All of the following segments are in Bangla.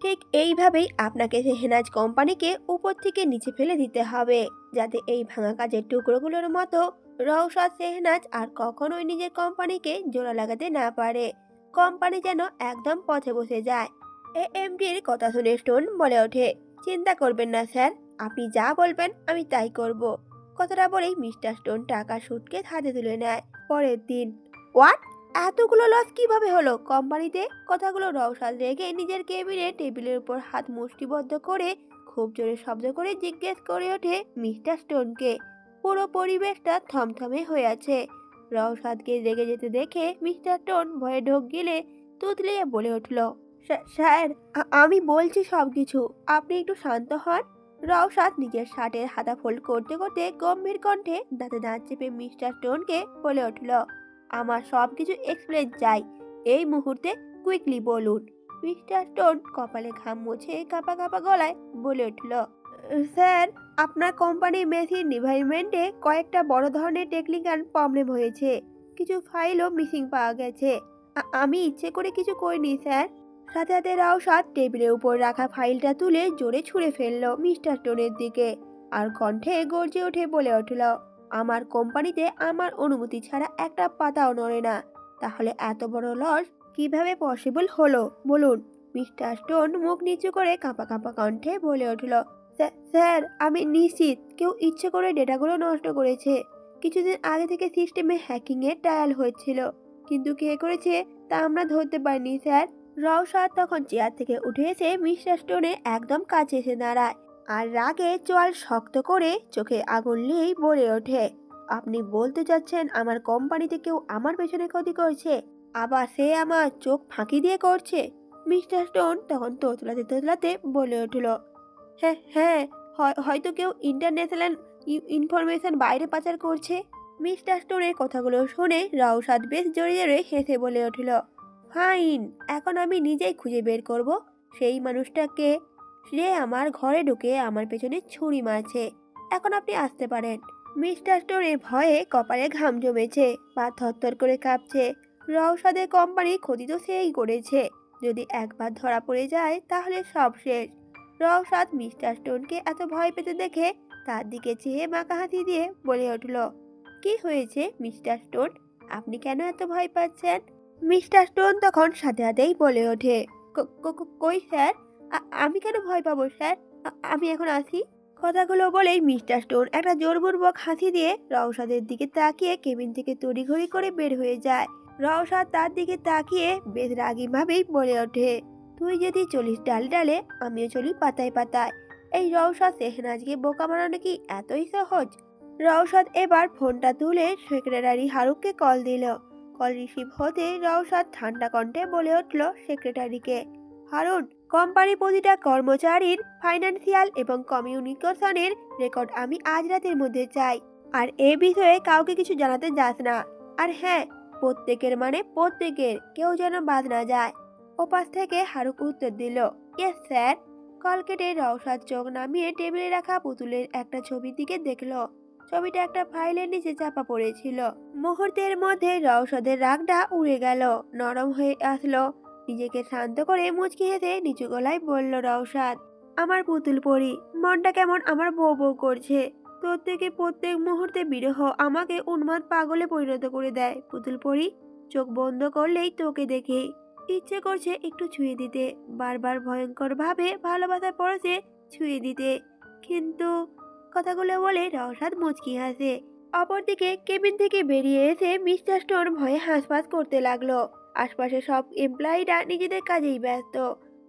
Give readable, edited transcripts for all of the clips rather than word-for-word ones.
ঠিক এইভাবেই আপনাকে শেহনাজ কোম্পানিকে উপর থেকে নিচে ফেলে দিতে হবে, যাতে এই ভাঙা কাজের টুকরোগুলোর মতো রওশাদ শেহনাজ আর কখনোই নিজের কোম্পানিকে জোড়া লাগাতে না পারে। কোম্পানি যেন একদম পথে বসে যায়। এএমডির কথা শুনে স্টোন বলে ওঠে, চিন্তা করবেন না স্যার, আপনি যা বলবেন আমি তাই করব। কথাটা বলেই মিস্টার স্টোন টাকার সুটকেস হাতে তুলে নেয়। পরের দিন। হোয়াট? এতগুলো লস কিভাবে হলো কোম্পানিতে? কথাগুলো রওশাদ রেগে নিজের কেবিনে টেবিলের উপর হাত মুষ্টিবদ্ধ করে খুব জোরে শব্দ করে জিজ্ঞেস করে ওঠে মিস্টার স্টোনকে। পুরো পরিবেশটা থমথমে হয়ে আছে। রওশাদকে রেগে যেতে দেখে মিস্টার স্টোন ভয়ে ঢোক গিলে তুতলিয়ে বলে উঠল, স্যার, আমি বলছি সব কিছু, আপনি একটু শান্ত হন। রওশাদ নিজের শার্টের হাতা ফোল্ড করতে করতে গম্ভীর কণ্ঠে দাঁতে দাঁত চেপে মিস্টার স্টোনকে বলে উঠল, আমার সব কিছু এক্সপ্লেন চাই, এই মুহূর্তে, কুইকলি বলুন। মিস্টার স্টোন কপালে ঘাম মুছে কাঁপা কাঁপা গলায় বলে উঠল, স্যার, আপনার কোম্পানির মেশিন ডিভাইসমেন্টে কয়েকটা বড় ধরনের টেকনিক্যাল প্রবলেম হয়েছে, কিছু ফাইলও মিসিং পাওয়া গেছে। আমি ইচ্ছে করে কিছু করিনি স্যার। সাথে সাথে রাওশাদ টেবিলের উপর রাখা ফাইলটা তুলে জোরে ছুঁড়ে ফেললো মিস্টার স্টোনের দিকে, আর কণ্ঠে গর্জে উঠে বলে উঠল, আমার কোম্পানিতে আমার অনুমতি ছাড়া একটা পাতাও নড়ে না, তাহলে এত বড় লস কিভাবে পসিবল হলো বলুন। মিস্টার স্টোন মুখ নিচু করে কাঁপা কাঁপা কণ্ঠে বলে উঠল, স্যার, আমি নিশ্চিত কেউ ইচ্ছে করে ডেটাগুলো নষ্ট করেছে। কিছুদিন আগে থেকে সিস্টেমে হ্যাকিং এর ট্রায়াল হয়েছিল, কিন্তু কে করেছে তা আমরা ধরতে পারিনি স্যার। রওশাদ তখন চেয়ার থেকে উঠে এসে মিস্টার স্টোনের একদম কাছে এসে দাঁড়ায়, আর রাগে চোয়াল শক্ত করে চোখে আগুন নিয়েই বলে ওঠে, আপনি বলতে চাচ্ছেন আমার কোম্পানিতে কেউ আমার পেছনে ক্ষতি করছে, আবার সে আমার চোখ ফাঁকি দিয়ে করছে? মিস্টার স্টোন তখন তোতলাতে তোতলাতে বলে উঠল, হ্যাঁ হ্যাঁ, হয়তো কেউ ইন্টারন্যাশনাল ইনফরমেশন বাইরে পাচার করছে। মিস্টার স্টোনের কথাগুলো শুনে রাউসাদ বেশ জোরে জোরে হেসে বলে উঠল, ফাইন, এখন আমি নিজেই খুঁজে বের করব সেই মানুষটাকে, সে আমার ঘরে ঢুকে আমার পেছনে ছুরি মারছে। এখন আপনি আসতে পারেন। মিস্টার স্টোনের ভয়ে কপালে ঘাম জমেছে, পা থরথর করে কাঁপছে। রাউসাদের কোম্পানি ক্ষতি তো সেই করেছে, যদি একবার ধরা পড়ে যায় তাহলে সব শেষ। রওশাদ মিস্টার স্টোনকে এত ভয় পেতে দেখে তার দিকে চেয়ে মাথা হাসি দিয়ে বলে উঠল, কি হয়েছে মিস্টার স্টোন, আপনি কেন এত ভয় পাচ্ছেন? মিস্টার স্টোন তখন সাথে সাথেই বলে ওঠে, কই স্যার, আমি কেন ভয় পাবো স্যার, আমি এখন আসি। কথাগুলো বলেই মিস্টার স্টোন একটা জোরপূর্বক হাসি দিয়ে রওশাদের দিকে তাকিয়ে কেবিন থেকে তড়িঘড়ি করে বের হয়ে যায়। রওশাদ তার দিকে তাকিয়ে বেশ রাগী ভাবেই বলে ওঠে, তুই যদি চলিস ডালে ডালে, আমিও চলি পাতায় পাতায়। এই রওশাদ শেহনাজকে বোকা বানানো কি এতই সহজ? রওশাদ এবার ফোনটা তুলে সেক্রেটারি হারুককে কল দিল। কল রিসিভ হতে রওশাদ ঠান্ডা কণ্ঠে বলে উঠল সেক্রেটারিকে, হারুন, কোম্পানির প্রতিটা কর্মচারীর ফাইন্যান্সিয়াল এবং কমিউনিকেশনের রেকর্ড আমি আজ রাতের মধ্যে চাই, আর এ বিষয়ে কাউকে কিছু জানাতে যাস না। আর হ্যাঁ, প্রত্যেকের মানে প্রত্যেকের, কেউ যেন বাদ না যায়। ওপাশ থেকে হারুক উত্তর দিল, ইয়েস স্যার। কল কেটে রওশাদ চোখ নামিয়ে টেবিলে রাখা পুতুলের একটা ছবির দিকে দেখলো। ছবিটা একটা ফাইলের নিচে চাপা পড়েছিল। মুহূর্তের মধ্যে রওশাদের রাগটা উড়ে গেল, নরম হয়ে আসলো। নিজেকে শান্ত করে মুচকি হেসে নিচু গলায় বলল রওশাদ, আমার পুতুল পরি, মনটা কেমন আমার বউ বউ করছে। তোর থেকে প্রত্যেক মুহূর্তে বিরহ আমাকে উন্মাদ পাগলে পরিণত করে দেয় পুতুল পরি। চোখ বন্ধ করলেই তোকে দেখে ইচ্ছে করছে একটু ছুঁয়ে দিতে, বারবার ভয়ঙ্কর ভাবে ভালোবাসার পরশে ছুঁয়ে দিতে, কিন্তু কথাগুলো বলে রওশাদ মুচকি হাসে। অপরদিকে কেবিন থেকে বেরিয়ে এসে মিস্টার স্টোন ভয়ে হাঁসফাঁস করতে লাগলো। আশপাশে সব এমপ্লয়িরা নিজেদের কাজেই ব্যস্ত।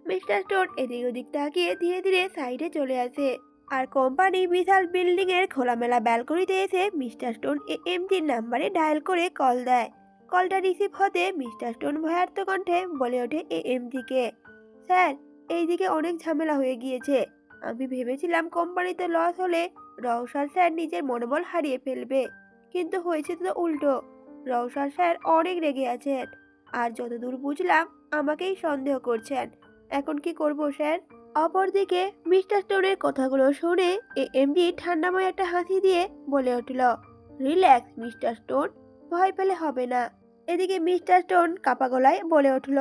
মিস্টার স্টোন এদিক ওদিক তাকিয়ে ধীরে ধীরে সাইডে চলে আসে, আর কোম্পানি বিশাল বিল্ডিং এর খোলামেলা ব্যালকনিতে এসে মিস্টার স্টোন এএমজির নাম্বারে ডায়াল করে কল দেয়। কলটা রিসিভ হতে মিস্টার স্টোন ভয়ার্থ কণ্ঠে বলে ওঠে এএমজিকে, স্যার, এইদিকে অনেক ঝামেলা হয়ে গিয়েছে। আমি ভেবেছিলাম কোম্পানিতে লস হলে রওশাদ স্যার নিজের মনোবল হারিয়ে ফেলবে, কিন্তু হয়েছে তো উল্টো। রওশাদ স্যার অনেক রেগে আছেন, আর যতদূর বুঝলাম আমাকেই সন্দেহ করছেন। এখন কি করব স্যার? অপরদিকে মিস্টার স্টোনের কথাগুলো শুনে এএমডি ঠান্ডাময় একটা হাসি দিয়ে বলে উঠল, রিল্যাক্স মিস্টার স্টোন, ভয় পেলে হবে না। এদিকে মিস্টার স্টোন কাপা গলায় বলে উঠল,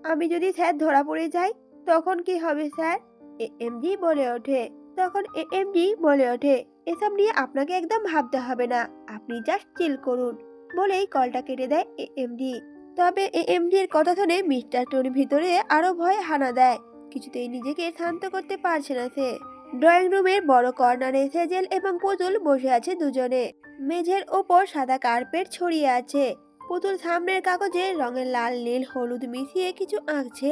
আমি যদি স্যার ধরা পড়ে যাই তখন কি হবে স্যার? এএমডি বলে ওঠে। তখন এএমডি বলে ওঠে, এসব নিয়ে আপনাকে একদম ভাবতে হবে না, আপনি জাস্ট চিল করুন। বলেই কলটা কেটে দেয় এএমডি। তবে এএমডি এর কথা শুনে মিস্টার টনির ভিতরে আরো ভয় হানা দেয়। কিছুতেই নিজেকে শান্ত করতে পারছে না সে। ড্রয়িং রুমের বড় কর্নারে সেজেল এবং পুতুল বসে আছে দুজনে। মেঝের ওপর সাদা কার্পেট ছড়িয়ে আছে। পুতুল সামনের কাগজে রঙের লাল নীল হলুদ মিশিয়ে কিছু আঁকছে,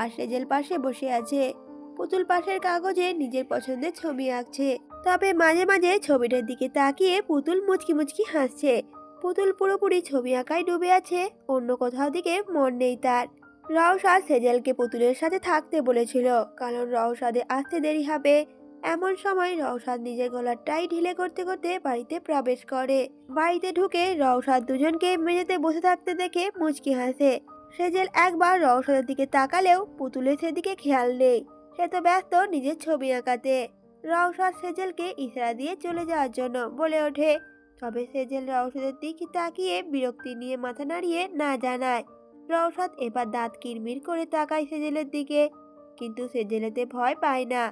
আর সেজেল পাশে বসে আছে। পুতুল পাশের কাগজে নিজের পছন্দের ছবি আঁকছে। তবে মাঝে মাঝে ছবিটার দিকে তাকিয়ে পুতুল মুচকি মুচকি হাসছে। পুতুল পুরোপুরি ছবি আঁকায় ডুবে আছে, অন্য কোথাও দিকে মন নেই তার। রওশাদ সেজেলকে পুতুলের সাথে থাকতে বলেছিল, কারণ রওশাদে আসতে দেরি হবে। এমন সময় রওশাদ নিজের গলার টাই ঢিলে করতে করতে বাড়িতে প্রবেশ করে। বাড়িতে ঢুকে রওশাদ দুজনকে মেঝেতে বসে থাকতে দেখে মুচকি হাসে। সেজেল একবার রওশাদের দিকে তাকালেও পুতুলের সেদিকে খেয়াল নেই, সে তো ব্যস্ত নিজের ছবি আঁকাতে। রওশাদ সেজেলকে ইশারা দিয়ে চলে যাওয়ার জন্য বলে ওঠে, তবে সেজেল রওশাদের দিকে তাকিয়ে বিরক্তি নিয়ে মাথা নাড়িয়ে না জানায়। রওশাদ এবার দাঁত কিরমির করে তাকায় সেজেলের দিকে, কিন্তু সেজেলেতে ভয় পায় না।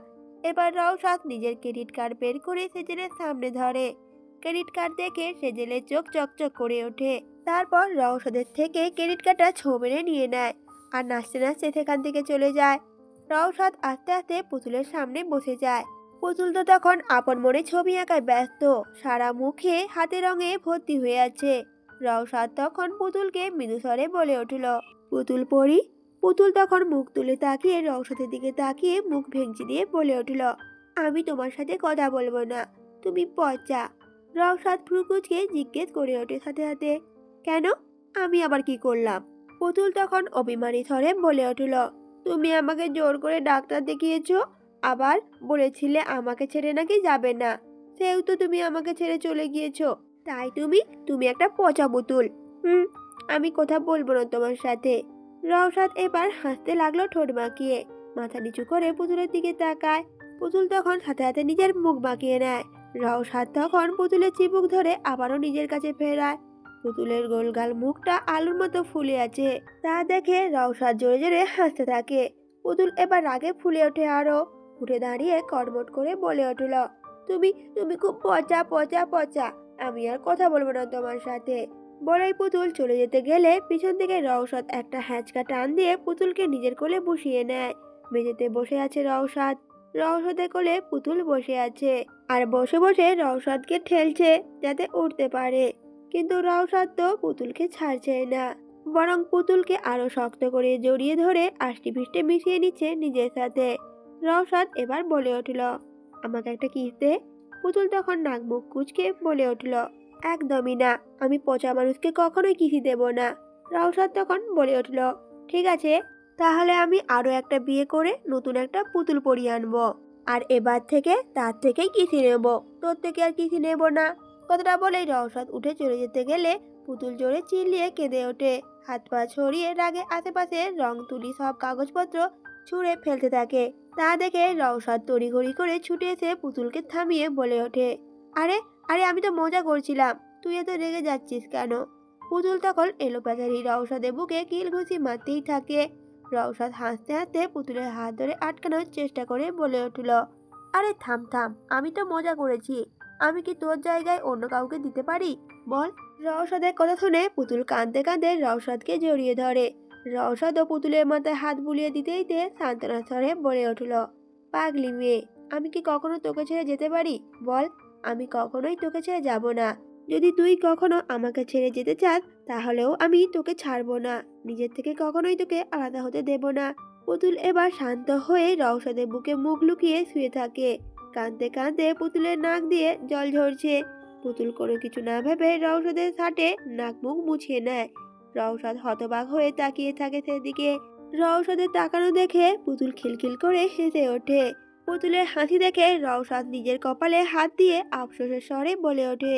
এবার রওশাদ নিজের ক্রেডিট কার্ড বের করে সেজেলের সামনে ধরে। ক্রেডিট কার্ড দেখে সেজেলের চোখ চকচক করে ওঠে। তারপর রওশাদের থেকে ক্রেডিট কার্ডটা ছো মেরে নিয়ে নেয়, আর নাচতে নাচতে সেখান থেকে চলে যায়। রওশাদ আস্তে আস্তে পুতুলের সামনে বসে যায়। পুতুল তো তখন আপন মনে ছবি আঁকায় ব্যস্ত, সারা মুখে হাতে রঙে ভর্তি হয়ে আছে। রওশাদ তখন পুতুলকে মৃদু স্বরে বলে উঠল, পুতুল পড়ি। পুতুল তখন মুখ তুলে তাকিয়ে রওশাদের দিকে তাকিয়ে মুখ ভেঙচি দিয়ে বলে উঠল, আমি তোমার সাথে কথা বলবো না, তুমি পচা। রওশাদ ভ্রুকুচকে জিজ্ঞেস করে ওঠে সাথে সাথে, কেন? আমি আবার কি করলাম? পুতুল তখন অভিমানী স্বরে বলে উঠল, তুমি আমাকে জোর করে ডাক্তার দেখিয়েছো, আবার বলেছিলে আমাকে ছেড়ে নাকি যাবে না, সেহেতু তুমি আমাকে ছেড়ে চলে গিয়েছো। তাই তুমি একটা পচা পুতুল। হুম, আমি কথা বলবো না তোমার সাথে। রওশাদ এবার হাসতে লাগলো ঠোঁট বাঁকিয়ে, মাথা নিচু করে পুতুলের দিকে তাকায়। পুতুল তখন সাথে সাথে নিজের মুখ বাঁকিয়ে নেয়। রওশাদ তখন পুতুলের চিবুক ধরে আবারও নিজের কাছে ফেরায়। পুতুলের গোলগাল মুখটা আলুর মতো ফুলে আছে, তা দেখে রওশাদ জোরে জোরে হাসতে থাকে। পুতুল এবার রাগে ফুলে ওঠে আরো, উঠে দাঁড়িয়ে কটমট করে বলে উঠল, তুমি তুমি খুব পচা পচা পচা, আমি আর কথা বলবো না তোমার সাথে। বলেই পুতুল চলে যেতে গেলে পিছন থেকে রওশাদ একটা হ্যাঁচকা টান দিয়ে পুতুলকে নিজের কোলে বসিয়ে নেয়। মেঝেতে বসে আছে রওশাদ, রওশাদের কোলে পুতুল বসে আছে, আর বসে বসে রওশাদকে ঠেলছে যাতে উঠতে পারে। কিন্তু রওশাদ তো পুতুলকে ছাড়ছে না, বরং পুতুলকে আরো শক্ত করে জড়িয়ে ধরে আষ্টি ফিষ্টে মিশিয়ে নিচ্ছে নিজের সাথে। রওশাদ এবার বলে উঠল, আমাকে একটা কিস দে। পুতুল তখন নাক মুখ কুঁচকে বলে উঠল, একদমই না, আমি পচা মানুষকে কখনোই কিসি দেব না। রওশাদ তখন বলে উঠল, ঠিক আছে, তাহলে আমি আরো একটা বিয়ে করে নতুন একটা পুতুল পরিয়ে আনবো, আর এবার থেকে তার থেকেই কিসি নেব, তোর থেকে আর কিসি নেব না। কথাটা বলেই রওশাদ উঠে চলে যেতে গেলে পুতুল জোরে চিল্লিয়ে কেঁদে ওঠে, হাত পা ছড়িয়ে রাগে আশেপাশে রং তুলি সব কাগজপত্র ছুঁড়ে ফেলতে থাকে। তা দেখে রওশাদ তড়িঘড়ি করে ছুটে এসে পুতুলকে থামিয়ে বলে ওঠে, আরে আরে আমি তো মজা করছিলাম, তুই এত রেগে যাচ্ছিস কেন? পুতুল তখন এলোপাতাড়ি রওশাদের বুকে কিল ঘুষি মারতেই থাকে। রওশাদ হাসতে হাসতে পুতুলের হাত ধরে আটকানোর চেষ্টা করে বলে উঠল, আরে থাম থাম, আমি তো মজা করেছি, আমি কি তোর জায়গায় অন্য কাউকে দিতে পারি বল? রওশাদের কথা শুনে পুতুল কাঁদতে কাঁদতে রওশাদকে জড়িয়ে ধরে। রওশাদও পুতুলের মাথায় হাত বুলিয়ে দিতে দিতে সান্ত্বনা স্বরে বলে উঠল, পাগলি মেয়ে, আমি কি কখনো তোকে ছেড়ে যেতে পারি বল? আমি কখনোই তোকে ছেড়ে যাব না। যদি তুই কখনো আমাকে ছেড়ে যেতে চাস তাহলেও আমি তোকে ছাড়বো না, নিজের থেকে কখনোই তোকে আলাদা হতে দেব না। পুতুল এবার শান্ত হয়ে রওশাদের বুকে মুখ লুকিয়ে শুয়ে থাকে। কাঁদতে কাঁদতে পুতুলের নাক দিয়ে জল ঝরছে। পুতুল কোনো কিছু না ভেবে রওশাদের ছাটে নাক মুখ মুছিয়ে নেয়। রওশাদ হতবাক হয়ে তাকিয়ে থাকে সেদিকে। রওশাদের তাকানো দেখে পুতুল খিলখিল করে হেসে ওঠে। পুতুলের হাসি দেখে রওশাদ নিজের কপালে হাত দিয়ে আফসোসের স্বরে বলে ওঠে,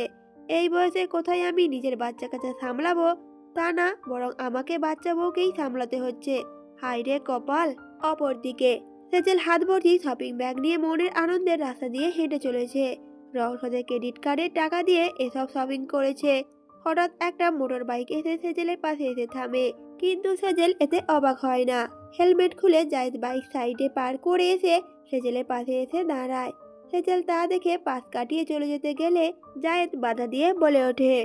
এই বয়সে কোথায় আমি নিজের বাচ্চা কাচ্চা সামলাবো, তা না বরং আমাকে বাচ্চা বউকেই সামলাতে হচ্ছে, হায় রে কপাল। অপরদিকে সেজেল হাত ভর্তি শপিং ব্যাগ নিয়ে মনের আনন্দের রাস্তা দিয়ে হেঁটে চলেছে। রওশাদের ক্রেডিট কার্ডের টাকা দিয়ে এসব শপিং করেছে। হঠাৎ একটা মোটর বাইক এসে সেজেলের পাশে এসে থামে। কিন্তু সেজেল এতে অবাক হয় না। হেলমেট খুলে জায়েদ বাইক সাইডে পার করে এসে সেজেলের পাশে এসে দাঁড়ায়। সেজেল তা দেখে পাশ কাটিয়ে চলে যেতে গেলে জায়েদ বাধা দিয়ে বলে ওঠে,